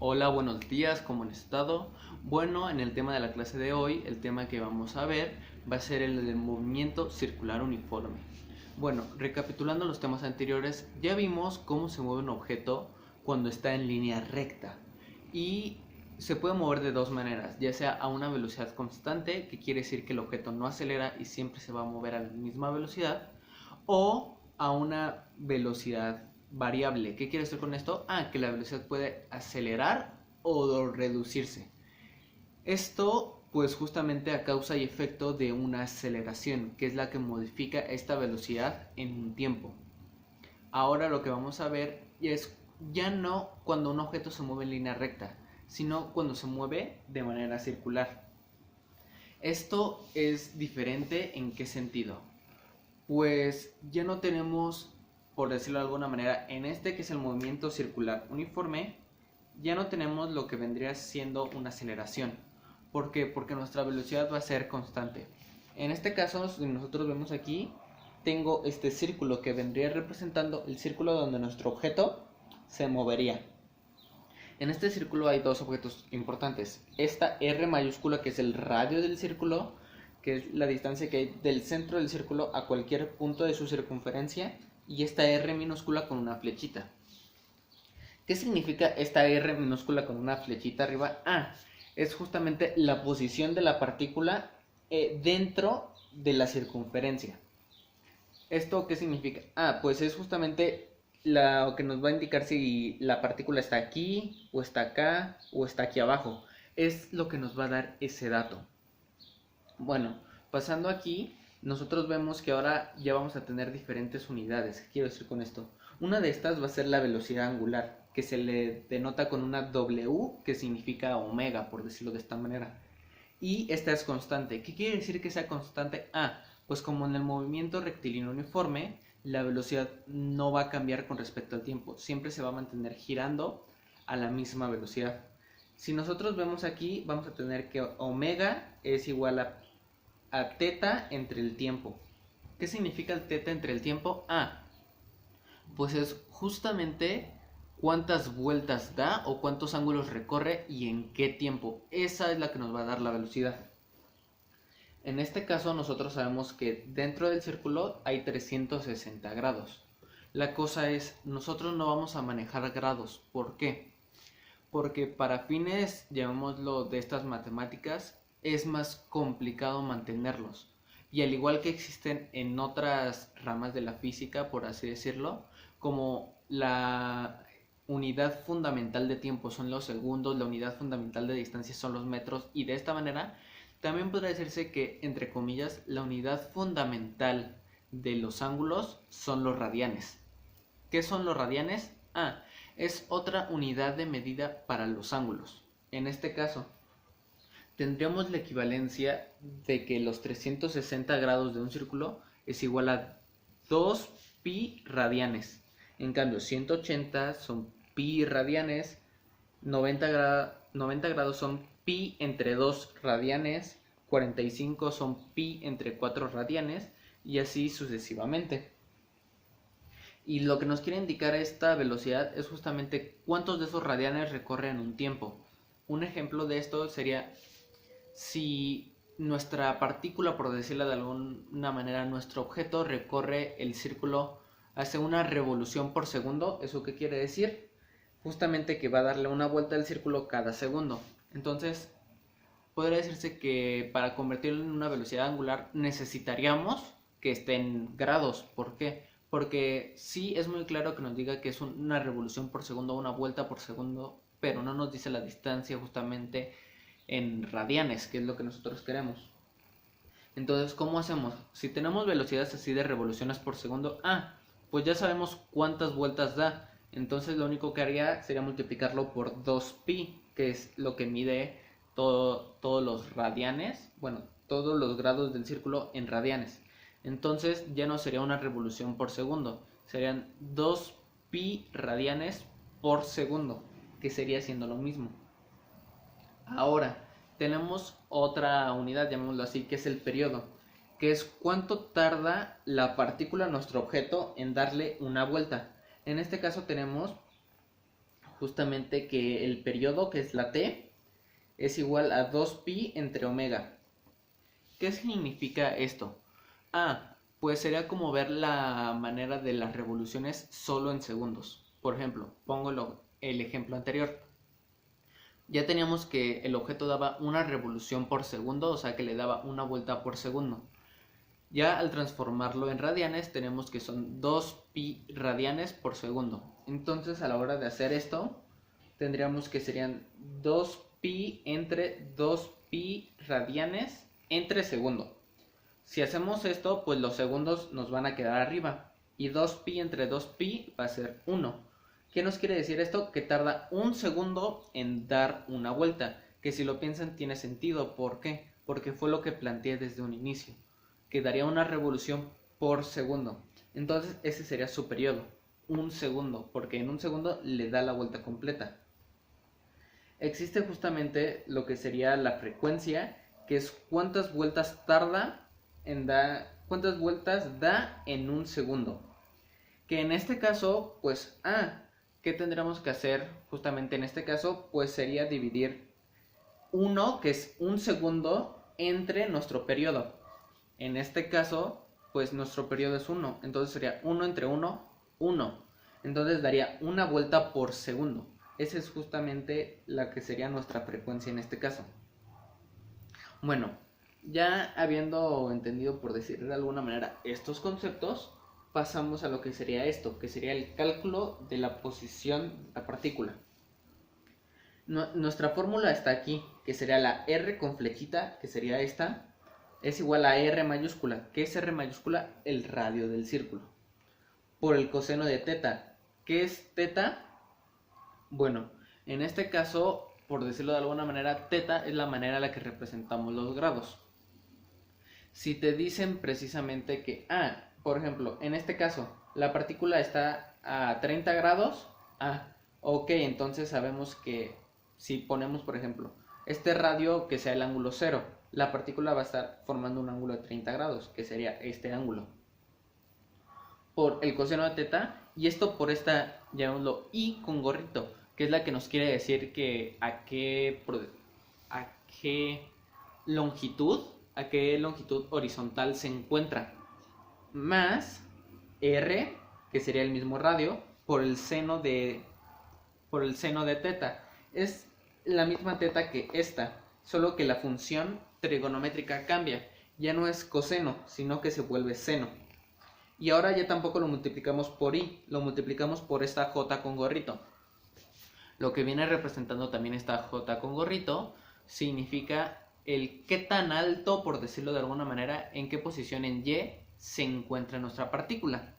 Hola, buenos días, ¿cómo han estado? Bueno, en el tema de la clase de hoy, el tema que vamos a ver va a ser el del movimiento circular uniforme. Bueno, recapitulando los temas anteriores, ya vimos cómo se mueve un objeto cuando está en línea recta y se puede mover de dos maneras, ya sea a una velocidad constante, que quiere decir que el objeto no acelera y siempre se va a mover a la misma velocidad, o a una velocidad variable. ¿Qué quiere decir con esto? Que la velocidad puede acelerar o reducirse. Esto pues justamente a causa y efecto de una aceleración, que es la que modifica esta velocidad en un tiempo. Ahora lo que vamos a ver es ya no cuando un objeto se mueve en línea recta, sino cuando se mueve de manera circular. Esto es diferente en qué sentido. Pues ya no tenemos, por decirlo de alguna manera, en este que es el movimiento circular uniforme, ya no tenemos lo que vendría siendo una aceleración. ¿Por qué? Porque nuestra velocidad va a ser constante. En este caso, si nosotros vemos aquí, tengo este círculo que vendría representando el círculo donde nuestro objeto se movería. En este círculo hay dos objetos importantes. Esta R mayúscula, que es el radio del círculo, que es la distancia que hay del centro del círculo a cualquier punto de su circunferencia, y esta R minúscula con una flechita. ¿Qué significa esta R minúscula con una flechita arriba? Es justamente la posición de la partícula dentro de la circunferencia. ¿Esto qué significa? Pues es justamente lo que nos va a indicar si la partícula está aquí, o está acá, o está aquí abajo. Es lo que nos va a dar ese dato. Bueno, pasando aquí, nosotros vemos que ahora ya vamos a tener diferentes unidades. ¿Qué quiero decir con esto? Una de estas va a ser la velocidad angular, que se le denota con una W, que significa omega, por decirlo de esta manera. Y esta es constante. ¿Qué quiere decir que sea constante? Pues como en el movimiento rectilíneo uniforme, la velocidad no va a cambiar con respecto al tiempo. Siempre se va a mantener girando a la misma velocidad. Si nosotros vemos aquí, vamos a tener que omega es igual a teta entre el tiempo. ¿Qué significa el teta entre el tiempo? Pues es justamente cuántas vueltas da o cuántos ángulos recorre y en qué tiempo. Esa es la que nos va a dar la velocidad. En este caso nosotros sabemos que dentro del círculo hay 360 grados. La cosa es, nosotros no vamos a manejar grados. ¿Por qué? Porque para fines, llamémoslo de estas matemáticas, es más complicado mantenerlos. Y al igual que existen en otras ramas de la física, por así decirlo, como la unidad fundamental de tiempo son los segundos, la unidad fundamental de distancia son los metros, y de esta manera también podría decirse que, entre comillas, la unidad fundamental de los ángulos son los radianes. ¿Qué son los radianes? Es otra unidad de medida para los ángulos. En este caso, tendríamos la equivalencia de que los 360 grados de un círculo es igual a 2 pi radianes. En cambio, 180 son pi radianes, 90 grados son pi entre 2 radianes, 45 son pi entre 4 radianes y así sucesivamente. Y lo que nos quiere indicar esta velocidad es justamente cuántos de esos radianes recorre en un tiempo. Un ejemplo de esto sería si nuestra partícula, por decirlo de alguna manera, nuestro objeto recorre el círculo, hace una revolución por segundo. ¿Eso qué quiere decir? Justamente que va a darle una vuelta al círculo cada segundo. Entonces, podría decirse que para convertirlo en una velocidad angular necesitaríamos que esté en grados. ¿Por qué? Porque sí es muy claro que nos diga que es una revolución por segundo, una vuelta por segundo, pero no nos dice la distancia justamente en radianes, que es lo que nosotros queremos. Entonces, ¿cómo hacemos? Si tenemos velocidades así de revoluciones por segundo, pues ya sabemos cuántas vueltas da. Entonces lo único que haría sería multiplicarlo por 2pi, que es lo que mide todos los radianes, bueno, todos los grados del círculo en radianes. Entonces ya no sería una revolución por segundo, serían 2pi radianes por segundo, que sería siendo lo mismo. Ahora, tenemos otra unidad, llamémoslo así, que es el periodo, que es cuánto tarda la partícula, nuestro objeto, en darle una vuelta. En este caso tenemos justamente que el periodo, que es la t, es igual a 2pi entre omega. ¿Qué significa esto? Pues sería como ver la manera de las revoluciones solo en segundos. Por ejemplo, pongo el ejemplo anterior. Ya teníamos que el objeto daba una revolución por segundo, o sea que le daba una vuelta por segundo. Ya al transformarlo en radianes tenemos que son 2pi radianes por segundo. Entonces a la hora de hacer esto tendríamos que serían 2pi entre 2pi radianes entre segundo. Si hacemos esto, pues los segundos nos van a quedar arriba. Y 2pi entre 2pi va a ser 1. ¿Qué nos quiere decir esto? Que tarda un segundo en dar una vuelta. Que si lo piensan tiene sentido. ¿Por qué? Porque fue lo que planteé desde un inicio. Que daría una revolución por segundo. Entonces ese sería su periodo. Un segundo. Porque en un segundo le da la vuelta completa. Existe justamente lo que sería la frecuencia, que es cuántas vueltas tarda cuántas vueltas da en un segundo. Que en este caso, pues, ¿qué tendríamos que hacer justamente en este caso? Pues sería dividir 1, que es un segundo, entre nuestro periodo. En este caso, pues nuestro periodo es 1, entonces sería 1 entre 1, 1. Entonces daría una vuelta por segundo. Esa es justamente la que sería nuestra frecuencia en este caso. Bueno, ya habiendo entendido, por decir de alguna manera, estos conceptos, pasamos a lo que sería esto, que sería el cálculo de la posición de la partícula. Nuestra fórmula está aquí, que sería la R con flechita, que sería esta, es igual a R mayúscula. ¿Qué es R mayúscula? El radio del círculo. Por el coseno de teta. ¿Qué es teta? Bueno, en este caso, por decirlo de alguna manera, teta es la manera en la que representamos los grados. Si te dicen precisamente que, por ejemplo, en este caso, la partícula está a 30 grados, ok, entonces sabemos que si ponemos, por ejemplo, este radio que sea el ángulo 0, la partícula va a estar formando un ángulo de 30 grados, que sería este ángulo. Por el coseno de teta, y esto por esta, llamémoslo I con gorrito, que es la que nos quiere decir que a qué longitud horizontal se encuentra, más R, que sería el mismo radio, por el seno de teta. Es la misma teta que esta, solo que la función trigonométrica cambia. Ya no es coseno, sino que se vuelve seno. Y ahora ya tampoco lo multiplicamos por I, lo multiplicamos por esta J con gorrito. Lo que viene representando también esta J con gorrito significa el qué tan alto, por decirlo de alguna manera, en qué posición en Y se encuentra nuestra partícula.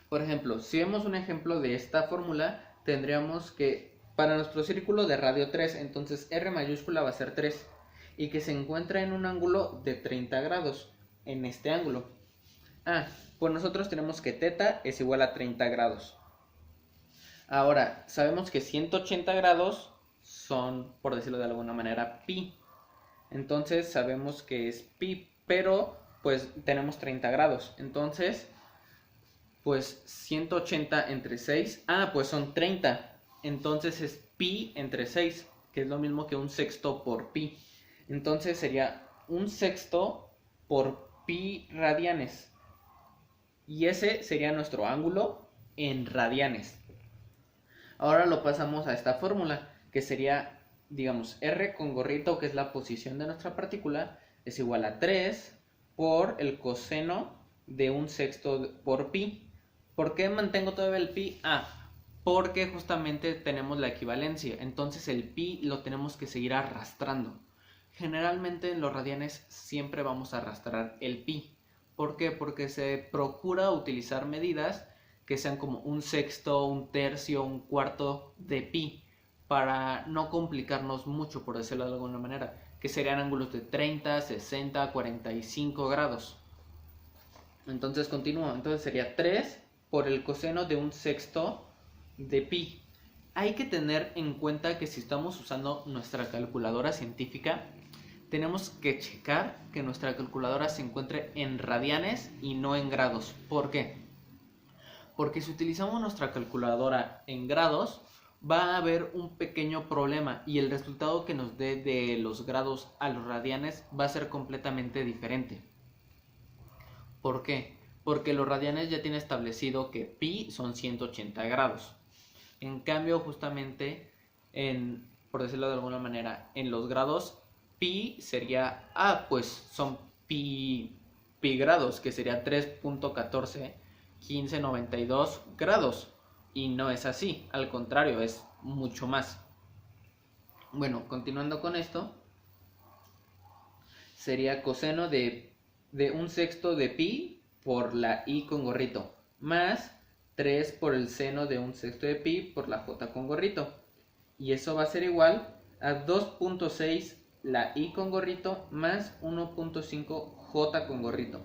Por ejemplo, si vemos un ejemplo de esta fórmula, tendríamos que para nuestro círculo de radio 3, entonces R mayúscula va a ser 3, y que se encuentra en un ángulo de 30 grados, en este ángulo. Pues nosotros tenemos que teta es igual a 30 grados. Ahora, sabemos que 180 grados son, por decirlo de alguna manera, pi. Entonces sabemos que es pi, pero pues tenemos 30 grados. Entonces, pues 180 entre 6, pues son 30. Entonces es pi entre 6, que es lo mismo que un sexto por pi. Entonces sería un sexto por pi radianes. Y ese sería nuestro ángulo en radianes. Ahora lo pasamos a esta fórmula, que sería, digamos, R con gorrito, que es la posición de nuestra partícula, es igual a 3 por el coseno de un sexto por pi. ¿Por qué mantengo todavía el pi? Porque justamente tenemos la equivalencia, entonces el pi lo tenemos que seguir arrastrando. Generalmente en los radianes siempre vamos a arrastrar el pi. ¿Por qué? Porque se procura utilizar medidas que sean como un sexto, un tercio, un cuarto de pi, para no complicarnos mucho, por decirlo de alguna manera, que serían ángulos de 30, 60, 45 grados. Entonces continúo, entonces sería 3 por el coseno de un sexto de pi. Hay que tener en cuenta que si estamos usando nuestra calculadora científica, tenemos que checar que nuestra calculadora se encuentre en radianes y no en grados. ¿Por qué? Porque si utilizamos nuestra calculadora en grados, va a haber un pequeño problema y el resultado que nos dé de los grados a los radianes va a ser completamente diferente. ¿Por qué? Porque los radianes ya tiene establecido que pi son 180 grados. En cambio, justamente, por decirlo de alguna manera, en los grados, pi sería, pues son pi grados, que sería 3.141592 grados. Y no es así, al contrario, es mucho más. Bueno, continuando con esto, sería coseno de 1/6 de pi por la i con gorrito, más 3 por el seno de 1/6 de pi por la j con gorrito. Y eso va a ser igual a 2.6 la i con gorrito más 1.5 j con gorrito.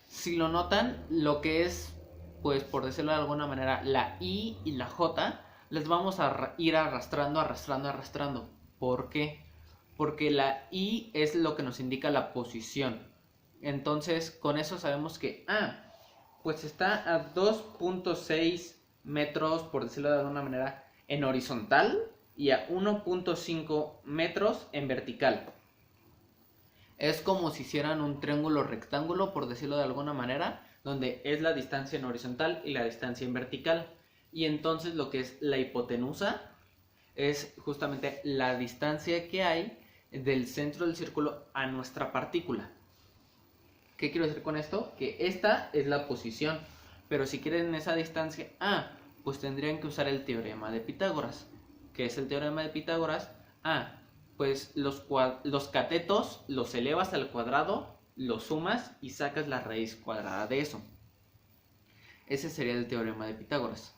Si lo notan, lo que es, pues por decirlo de alguna manera, la i y la j, les vamos a ir arrastrando. ¿Por qué? Porque la i es lo que nos indica la posición. Entonces, con eso sabemos que, pues está a 2.6 metros, por decirlo de alguna manera, en horizontal y a 1.5 metros en vertical. Es como si hicieran un triángulo rectángulo, por decirlo de alguna manera, donde es la distancia en horizontal y la distancia en vertical. Y entonces lo que es la hipotenusa es justamente la distancia que hay del centro del círculo a nuestra partícula. ¿Qué quiero decir con esto? Que esta es la posición, pero si quieren esa distancia, pues tendrían que usar el teorema de Pitágoras. ¿Qué es el teorema de Pitágoras? Pues los catetos los elevas al cuadrado, los sumas y sacas la raíz cuadrada de eso. Ese sería el teorema de Pitágoras.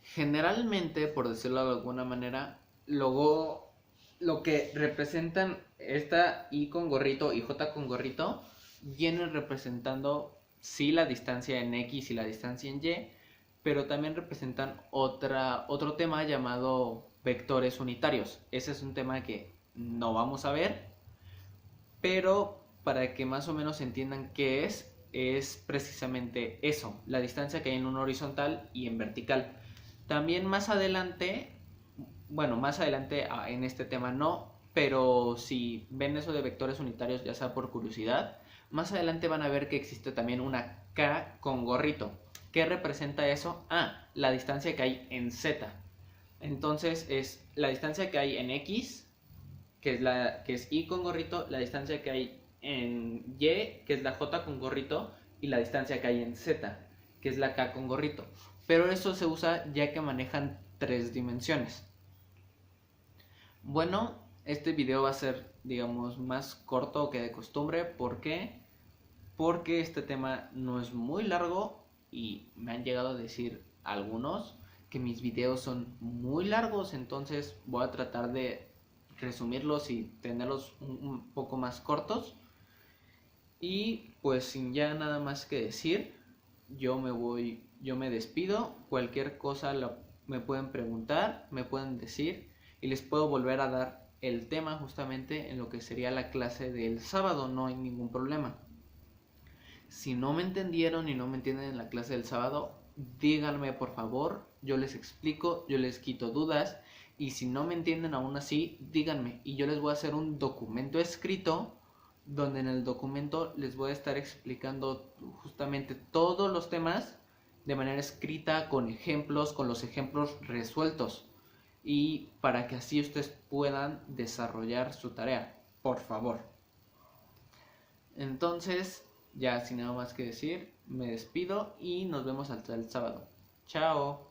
Generalmente, por decirlo de alguna manera, luego lo que representan esta i con gorrito y j con gorrito vienen representando sí la distancia en x y la distancia en y, pero también representan otro tema llamado vectores unitarios. Ese es un tema que no vamos a ver, pero para que más o menos entiendan qué es precisamente eso, la distancia que hay en un horizontal y en vertical. También más adelante en este tema no, pero si ven eso de vectores unitarios, ya sea por curiosidad, más adelante van a ver que existe también una k con gorrito. ¿Qué representa eso? La distancia que hay en z. Entonces es la distancia que hay en x, que es i con gorrito, la distancia que hay en y, que es la j con gorrito, y la distancia que hay en z, que es la k con gorrito. Pero eso se usa ya que manejan 3 dimensiones. Bueno, este video va a ser, digamos, más corto que de costumbre. ¿Por qué? Porque este tema no es muy largo y me han llegado a decir algunos que mis videos son muy largos, entonces voy a tratar de resumirlos y tenerlos un poco más cortos. Y pues sin ya nada más que decir, yo me despido. Cualquier cosa me pueden preguntar, me pueden decir y les puedo volver a dar el tema justamente en lo que sería la clase del sábado, no hay ningún problema. Si no me entendieron y no me entienden en la clase del sábado, díganme por favor, yo les explico, yo les quito dudas, y si no me entienden aún así, díganme y yo les voy a hacer un documento escrito donde en el documento les voy a estar explicando justamente todos los temas de manera escrita, con ejemplos, con los ejemplos resueltos, y para que así ustedes puedan desarrollar su tarea, por favor. Entonces, ya sin nada más que decir, me despido y nos vemos hasta el sábado. Chao.